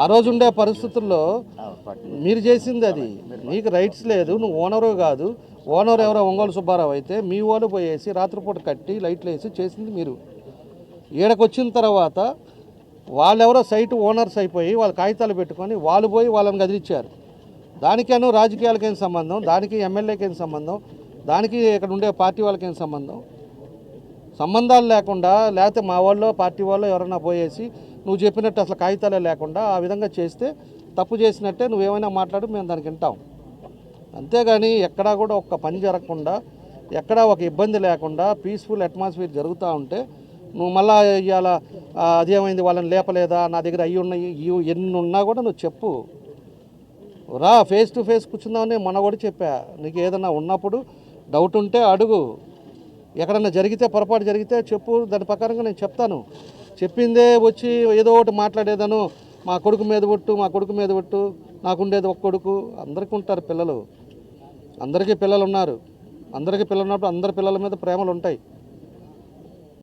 ఆ రోజు ఉండే పరిస్థితుల్లో మీరు చేసింది అది. నీకు రైట్స్ లేదు, నువ్వు ఓనరు కాదు. ఓనర్ ఎవరో ఒంగోలు సుబ్బారావు అయితే మీ వాళ్ళు పోయేసి రాత్రిపూట కట్టి లైట్లు వేసి చేసింది మీరు. ఈడకొచ్చిన తర్వాత వాళ్ళెవరో సైట్ ఓనర్స్ అయిపోయి వాళ్ళ కాగితాలు పెట్టుకొని వాళ్ళు పోయి వాళ్ళని కదిలిచ్చారు. దానికేనో రాజకీయాలకేం సంబంధం, దానికి ఎమ్మెల్యేకేం సంబంధం, దానికి ఇక్కడ ఉండే పార్టీ వాళ్ళకేం సంబంధం? సంబంధాలు లేకుండా, లేకపోతే మా వాళ్ళు పార్టీ వాళ్ళు ఎవరైనా పోయేసి నువ్వు చెప్పినట్టు అసలు కాగితాలే లేకుండా ఆ విధంగా చేస్తే తప్పు చేసినట్టే. నువ్వేమైనా మాట్లాడు, మేము దానికి వింటాం. అంతేగాని ఎక్కడా కూడా ఒక్క పని జరగకుండా, ఎక్కడా ఒక ఇబ్బంది లేకుండా పీస్ఫుల్ అట్మాస్ఫియర్ జరుగుతూ ఉంటే నువ్వు మళ్ళా ఇవాళ అదేమైంది వాళ్ళని లేపలేదా, నా దగ్గర అయ్యి ఉన్నాయి, ఎన్ని ఉన్నా కూడా నువ్వు చెప్పు. రా, ఫేస్ టు ఫేస్ కూర్చుందామని మొన్న కూడా చెప్పా. నీకు ఏదన్నా ఉన్నప్పుడు డౌట్ ఉంటే అడుగు, ఎక్కడన్నా జరిగితే పొరపాటు జరిగితే చెప్పు, దాని ప్రకారంగా నేను చెప్తాను. చెప్పిందే వచ్చి ఏదో ఒకటి మాట్లాడేదను, మా కొడుకు మీద ఒట్టు, మా కొడుకు మీద ఒట్టు, నాకుండేది ఒక కొడుకు. అందరికీ ఉంటారు పిల్లలు, అందరికీ పిల్లలు ఉన్నారు. అందరికీ పిల్లలు ఉన్నప్పుడు అందరి పిల్లల మీద ప్రేమలు ఉంటాయి.